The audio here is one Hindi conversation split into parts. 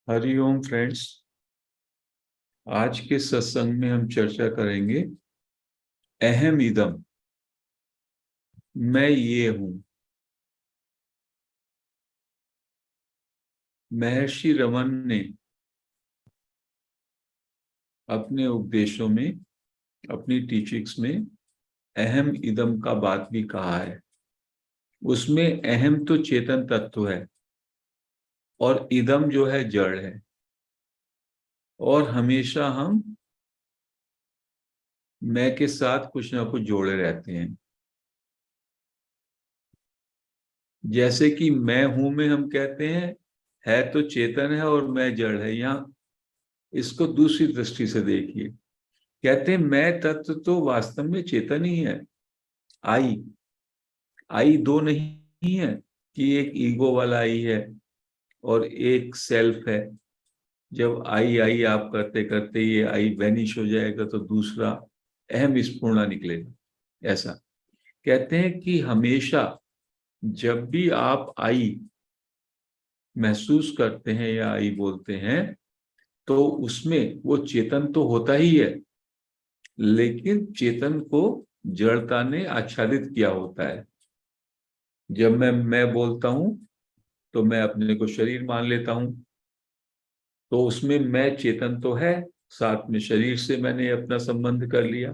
हरिओम फ्रेंड्स। आज के सत्संग में हम चर्चा करेंगे अहम इदम, मैं ये हूं। महर्षि रमन ने अपने उपदेशों में, अपनी टीचिंग्स में अहम इदम का बात भी कहा है। उसमें अहम तो चेतन तत्व है और इदम जो है जड़ है। और हमेशा हम मैं के साथ कुछ ना कुछ जोड़े रहते हैं। जैसे कि मैं हूं में हम कहते हैं है तो चेतन है और मैं जड़ है। यहाँ इसको दूसरी दृष्टि से देखिए। कहते हैं मैं तत्व तो वास्तव में चेतन ही है। आई आई दो नहीं है कि एक ईगो वाला आई है और एक सेल्फ है। जब आई आई आप करते करते ये आई वैनिश हो जाएगा तो दूसरा अहम स्फुरना निकलेगा। ऐसा कहते हैं कि हमेशा जब भी आप आई महसूस करते हैं या आई बोलते हैं तो उसमें वो चेतन तो होता ही है, लेकिन चेतन को जड़ता ने आच्छादित किया होता है। जब मैं बोलता हूं तो मैं अपने को शरीर मान लेता हूं, तो उसमें मैं चेतन तो है, साथ में शरीर से मैंने अपना संबंध कर लिया,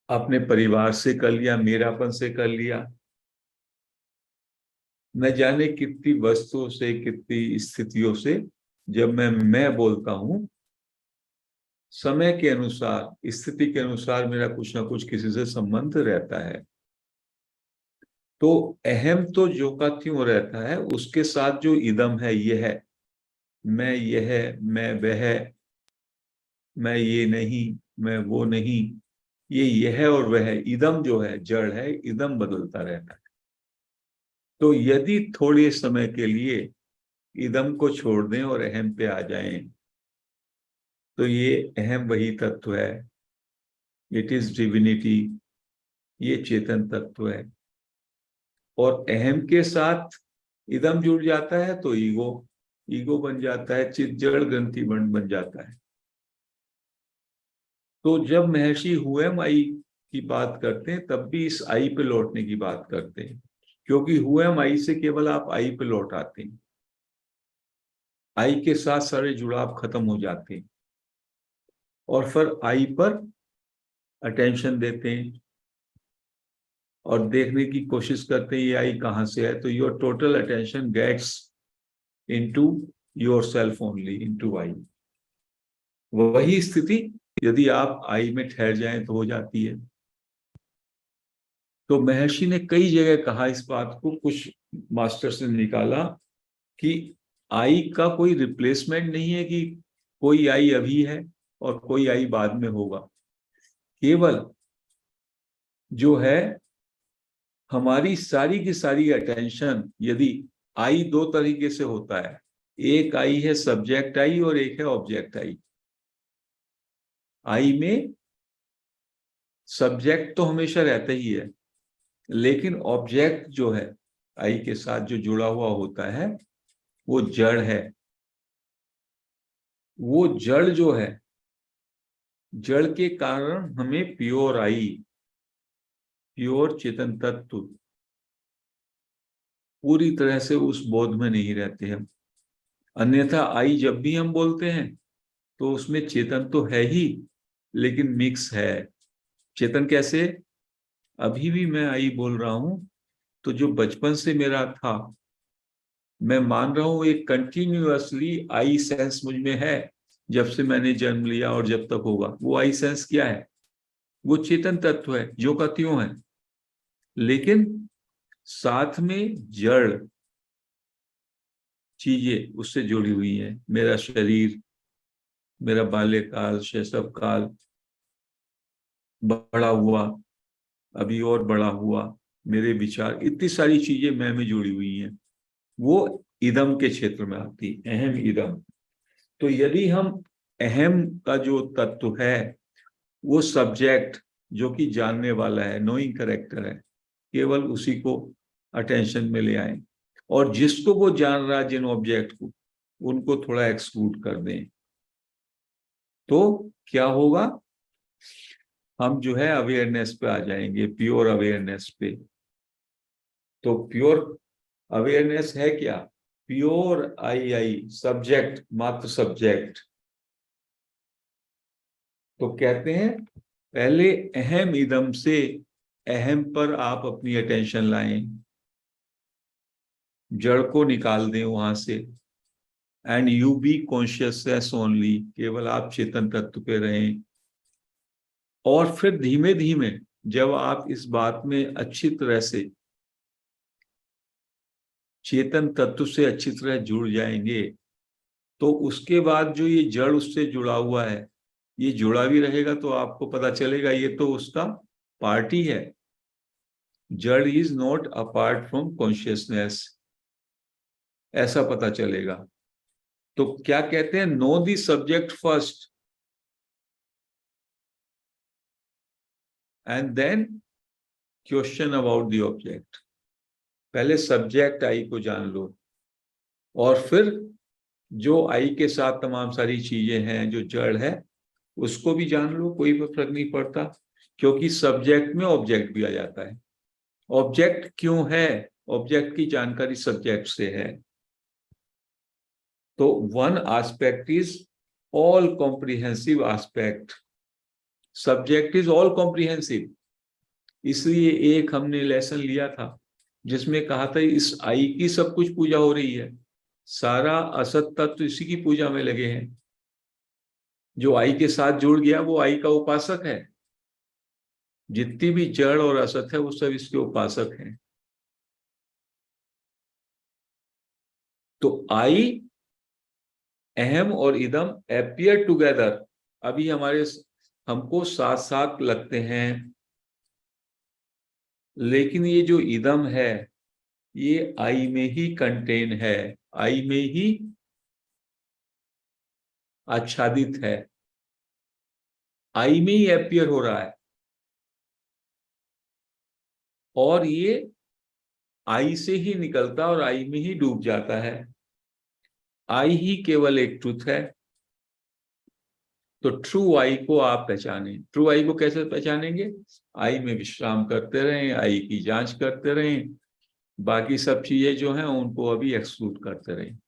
अपने परिवार से कर लिया, मेरापन से कर लिया, न जाने कितनी वस्तुओं से, कितनी स्थितियों से। जब मैं बोलता हूं, समय के अनुसार, स्थिति के अनुसार मेरा कुछ ना कुछ किसी से संबंध रहता है। तो अहम तो जो का त्यों रहता है, उसके साथ जो इदम है, ये है मैं, ये है मैं, वह, मैं ये नहीं, मैं वो नहीं, ये है और वह है। इदम जो है जड़ है, इदम बदलता रहता है। तो यदि थोड़े समय के लिए इदम को छोड़ दें और अहम पे आ जाएं, तो ये अहम वही तत्व है। इट इज डिविनिटी, ये चेतन तत्व है। और अहम के साथ इदम जुड़ जाता है तो ईगो, ईगो बन जाता है, चित जड़ ग्रंथि बन जाता है। तो जब महर्षि हुएम आई की बात करते हैं तब भी इस आई पे लौटने की बात करते हैं, क्योंकि हुएम आई से केवल आप आई पे लौट आते हैं, आई के साथ सारे जुड़ाव खत्म हो जाते हैं और फिर आई पर अटेंशन देते हैं और देखने की कोशिश करते हैं ये आई कहां से है। तो your total attention gets into your self only, into I. वही स्थिति यदि आप आई में ठहर जाएं तो हो जाती है। तो महर्षि ने कई जगह कहा इस बात को, कुछ मास्टर्स ने निकाला कि आई का कोई रिप्लेसमेंट नहीं है, कि कोई आई अभी है और कोई आई बाद में होगा। केवल जो है हमारी सारी की सारी अटेंशन, यदि आई दो तरीके से होता है, एक आई है सब्जेक्ट आई और एक है ऑब्जेक्ट आई। आई में सब्जेक्ट तो हमेशा रहता ही है, लेकिन ऑब्जेक्ट जो है आई के साथ जो जुड़ा हुआ होता है वो जड़ है। वो जड़ जो है, जड़ के कारण हमें प्योर आई, प्योर चेतन तत्व पूरी तरह से उस बोध में नहीं रहते हम। अन्यथा आई जब भी हम बोलते हैं तो उसमें चेतन तो है ही, लेकिन मिक्स है। चेतन कैसे? अभी भी मैं आई बोल रहा हूं तो जो बचपन से मेरा था, मैं मान रहा हूं एक कंटिन्यूअसली आई सेंस मुझ में है। जब से मैंने जन्म लिया और जब तक होगा, वो आई सेंस क्या है? वो चेतन तत्व है जो का त्यों है, लेकिन साथ में जड़ चीजें उससे जुड़ी हुई हैं। मेरा शरीर, मेरा बाल्यकाल, शैशव काल, बड़ा हुआ, अभी और बड़ा हुआ, मेरे विचार, इतनी सारी चीजें मैं में जुड़ी हुई हैं। वो इदम के क्षेत्र में आती, अहम इदम। तो यदि हम अहम का जो तत्व है, वो सब्जेक्ट जो कि जानने वाला है, नोइंग करेक्टर है, केवल उसी को अटेंशन में ले आए और जिसको वो जान रहा है, जिन ऑब्जेक्ट को, उनको थोड़ा एक्सक्लूड कर दें, तो क्या होगा, हम जो है अवेयरनेस पे आ जाएंगे, प्योर अवेयरनेस पे। तो प्योर अवेयरनेस है क्या? प्योर आई, सब्जेक्ट, मात्र सब्जेक्ट। तो कहते हैं पहले अहम इदम से अहम पर आप अपनी अटेंशन लाएं, जड़ को निकाल दें वहां से, and you B consciousness only, केवल आप चेतन तत्व पे रहें। और फिर धीमे धीमे जब आप इस बात में अच्छी तरह से, चेतन तत्व से अच्छी तरह जुड़ जाएंगे, तो उसके बाद जो ये जड़ उससे जुड़ा हुआ है, ये जुड़ा भी रहेगा, तो आपको पता चलेगा ये तो उसका पार्ट ही है। जड़ is not apart from consciousness, ऐसा पता चलेगा। तो क्या कहते हैं, know the subject first and then question about the object. पहले सब्जेक्ट आई को जान लो, और फिर जो आई के साथ तमाम सारी चीजें हैं, जो जड़ है, उसको भी जान लो, कोई फर्क नहीं पड़ता, क्योंकि सब्जेक्ट में ऑब्जेक्ट भी आ जाता है। ऑब्जेक्ट क्यों है? ऑब्जेक्ट की जानकारी सब्जेक्ट से है। तो one aspect is all comprehensive aspect, subject is all comprehensive. इसलिए एक हमने लेसन लिया था जिसमें कहा था इस आई की सब कुछ पूजा हो रही है, सारा असत तत्व इसी की पूजा में लगे हैं। जो आई के साथ जुड़ गया वो आई का उपासक है, जितनी भी जड़ और असत है वो सब इसके उपासक हैं। तो आई, अहम और इदम अपीयर टुगेदर, अभी हमको साथ साथ लगते हैं, लेकिन ये जो इदम है ये आई में ही कंटेन है, आई में ही आच्छादित है, आई में ही अपीयर हो रहा है, और ये आई से ही निकलता और आई में ही डूब जाता है। आई ही केवल एक ट्रुथ है। तो ट्रू आई को आप पहचाने। ट्रू आई को कैसे पहचानेंगे? आई में विश्राम करते रहें, आई की जांच करते रहें, बाकी सब चीजें जो हैं उनको अभी एक्सक्लूड करते रहें।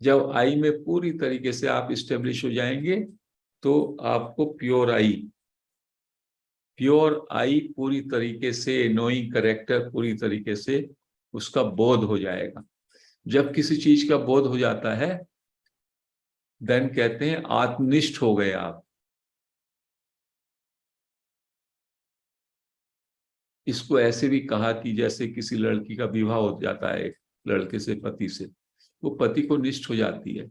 जब आई में पूरी तरीके से आप इस्टेब्लिश हो जाएंगे, तो आपको प्योर आई पूरी तरीके से, नोइंग करेक्टर पूरी तरीके से उसका बोध हो जाएगा। जब किसी चीज का बोध हो जाता है, देन कहते हैं आत्मनिष्ठ हो गए आप। इसको ऐसे भी कहा कि जैसे किसी लड़की का विवाह हो जाता है लड़के से, पति से, वो पति को निष्ठ हो जाती है,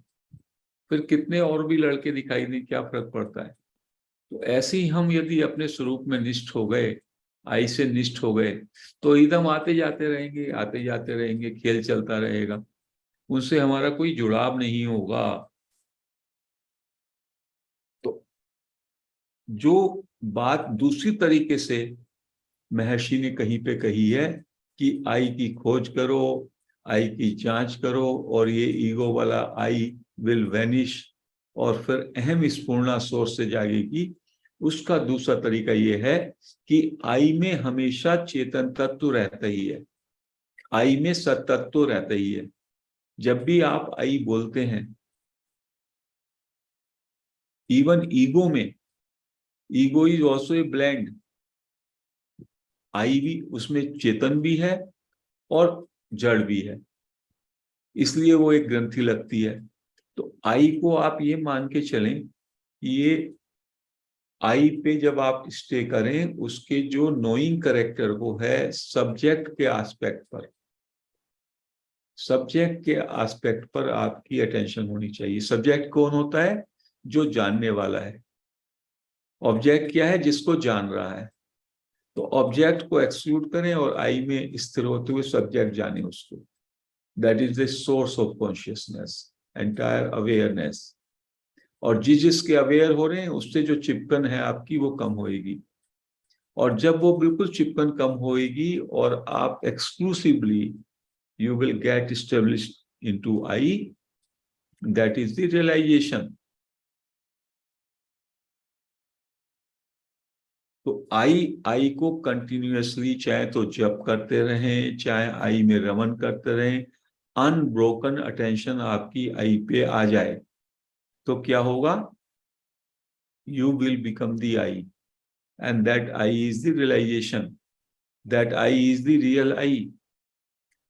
फिर कितने और भी लड़के दिखाई दें, क्या फर्क पड़ता है। तो ऐसे ही हम यदि अपने स्वरूप में निष्ठ हो गए, आई से निष्ठ हो गए, तो एकदम आते जाते रहेंगे, आते जाते रहेंगे, खेल चलता रहेगा, उनसे हमारा कोई जुड़ाव नहीं होगा। तो जो बात दूसरी तरीके से महर्षि ने कहीं पे कही है कि आई की खोज करो, आई की जांच करो, और ये ईगो वाला आई विल वैनिश, और फिर अहम स्फूर्णा सोर्स से जागेगी। उसका दूसरा तरीका ये है कि आई में हमेशा चेतन तत्व रहता ही है, आई में सतत्व रहता ही है। जब भी आप आई बोलते हैं, इवन ईगो में, ego is also a blend, I भी उसमें चेतन भी है और जड़ भी है, इसलिए वो एक ग्रंथि लगती है। तो आई को आप ये मान के चलें, ये आई पे जब आप स्टे करें, उसके जो नोइंग करेक्टर वो है सब्जेक्ट के एस्पेक्ट पर, सब्जेक्ट के एस्पेक्ट पर आपकी अटेंशन होनी चाहिए। सब्जेक्ट कौन होता है? जो जानने वाला है। ऑब्जेक्ट क्या है? जिसको जान रहा है। तो ऑब्जेक्ट को एक्सक्लूड करें और आई में स्थिर होते हुए सब्जेक्ट जाने उसको। That is the source of consciousness, entire awareness. और जिसके अवेयर हो रहे हैं उससे जो चिपकन है आपकी वो कम होएगी। और जब वो बिल्कुल चिपकन कम होएगी और आप exclusively you will get established into I, that is the realization. तो आई को कंटिन्यूअसली चाहे तो जप करते रहें, चाहे आई में रमन करते रहें, अनब्रोकन अटेंशन आपकी आई पे आ जाए तो क्या होगा? You will become the I, and that I is the realisation, that I is the real I,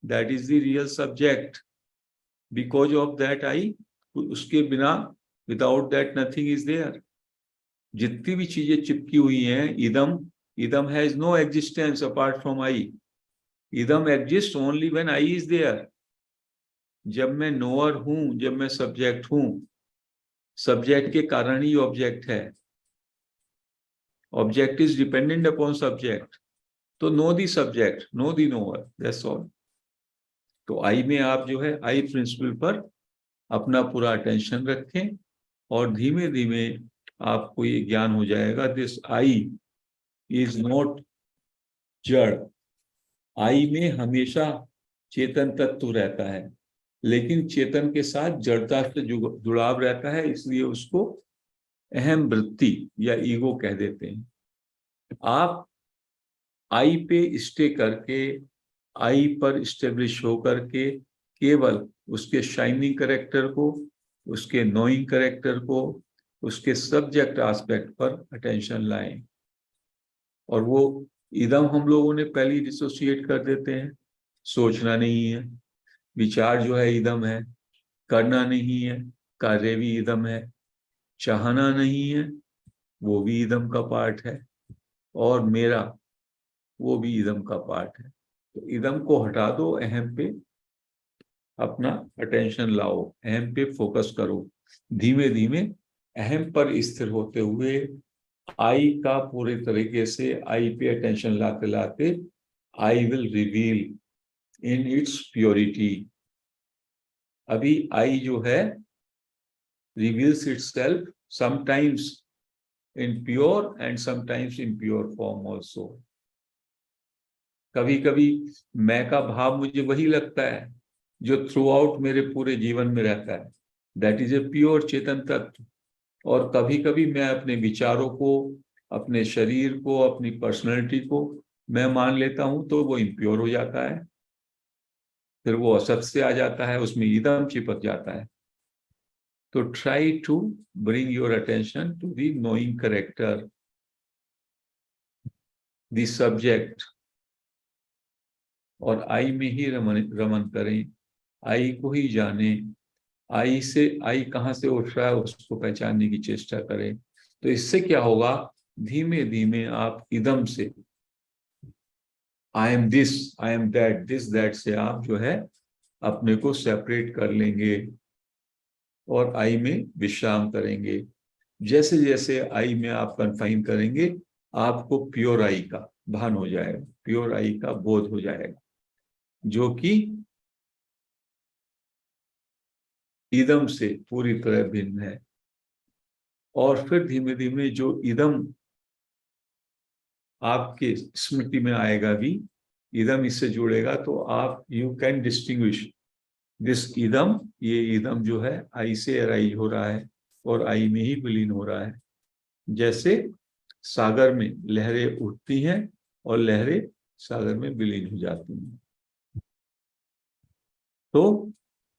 that is the real subject, because of that I, उसके बिना, without that nothing is there. जितनी भी चीजें चिपकी हुई हैं, इदम has no existence apart from I, इदम exist only when I is there. जब मैं नोअर हूं, जब मैं सब्जेक्ट हूं, सब्जेक्ट के कारण ही ऑब्जेक्ट है, object is dependent upon subject, तो know the subject, know the knower, that's all. तो आई में आप जो है आई प्रिंसिपल पर अपना पूरा अटेंशन रखें और धीमे धीमे आपको ये ज्ञान हो जाएगा, दिस आई इज नॉट जड़। आई में हमेशा चेतन तत्व रहता है, लेकिन चेतन के साथ जड़ता से जुड़ाव रहता है, इसलिए उसको अहम वृत्ति या ईगो कह देते हैं। आप आई पे स्टे करके, आई पर स्टेब्लिश होकर के केवल उसके शाइनिंग कैरेक्टर को, उसके नोइंग कैरेक्टर को, उसके सब्जेक्ट एस्पेक्ट पर अटेंशन लाएं। और वो इदम हम लोगों ने पहले ही डिसोसिएट कर देते हैं, सोचना नहीं है, विचार जो है इदम है, करना नहीं है, कार्य भी इदम है, चाहना नहीं है, वो भी इदम का पार्ट है, और मेरा, वो भी इदम का पार्ट है। तो इदम को हटा दो, अहम पे अपना अटेंशन लाओ, अहम पे फोकस करो। धीमे धीमे अहम पर स्थिर होते हुए आई का पूरे तरीके से आई पे अटेंशन लाते लाते I will reveal in its purity. अभी आई जो है reveals itself sometimes in pure and sometimes in pure form also. कभी कभी मैं का भाव मुझे वही लगता है जो थ्रू आउट मेरे पूरे जीवन में रहता है, दैट इज ए प्योर चेतन तत्व। और कभी कभी मैं अपने विचारों को, अपने शरीर को, अपनी पर्सनैलिटी को मैं मान लेता हूं, तो वो इम्प्योर हो जाता है, फिर वो असत से आ जाता है, उसमें ईदम चिपक जाता है। तो try to bring your attention to the knowing character, the subject, और आई में ही रमन करें, आई को ही जाने, आई से, आई कहाँ से उठ रहा है उसको पहचानने की चेष्टा करें। तो इससे क्या होगा, धीमे धीमे आप इदम से, I am this, I am that, this that से आप जो है अपने को सेपरेट कर लेंगे और आई में विश्राम करेंगे। जैसे जैसे आई में आप कन्फाइन करेंगे, आपको प्योर आई का भान हो जाएगा, प्योर आई का बोध हो जाएगा, जो कि इदम से पूरी तरह भिन्न है। और फिर धीमे धीमे जो इदम आपके स्मृति में आएगा भी, इदम इससे जुड़ेगा, तो आप यू कैन डिस्टिंग्विश दिस इदम, ये इदम जो है आई से अराइज हो रहा है और आई में ही विलीन हो रहा है। जैसे सागर में लहरें उठती हैं और लहरें सागर में विलीन हो जाती हैं। तो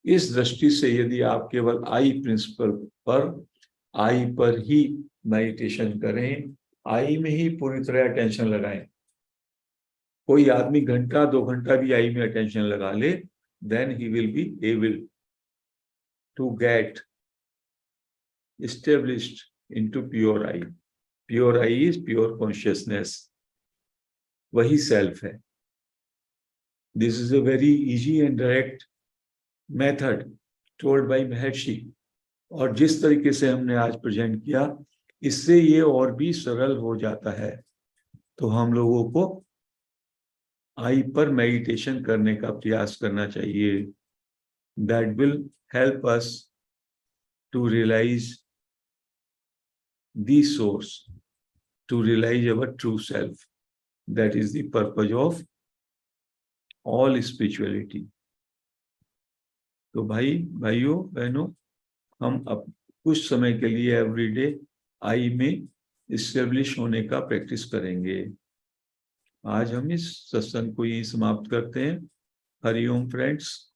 इस दृष्टि से यदि आप केवल आई प्रिंसिपल पर, आई पर ही मेडिटेशन करें, आई में ही पूरी तरह अटेंशन लगाएं, कोई आदमी घंटा 2 घंटा भी आई में अटेंशन लगा ले, then he will be able to get established into pure I. Pure I is pure consciousness, वही self है। This is a very easy and direct method told by महर्षि, और जिस तरीके से हमने आज प्रेजेंट किया, इससे ये और भी सरल हो जाता है। तो हम लोगों को आई पर मेडिटेशन करने का प्रयास करना चाहिए। That will help us to realize the source, to realize our true self. That is the purpose of all spirituality. तो भाइयों बहनों, हम अब कुछ समय के लिए एवरीडे आई में इस्टेब्लिश होने का प्रैक्टिस करेंगे। आज हम इस सत्संग को यही समाप्त करते हैं। हरिओम फ्रेंड्स।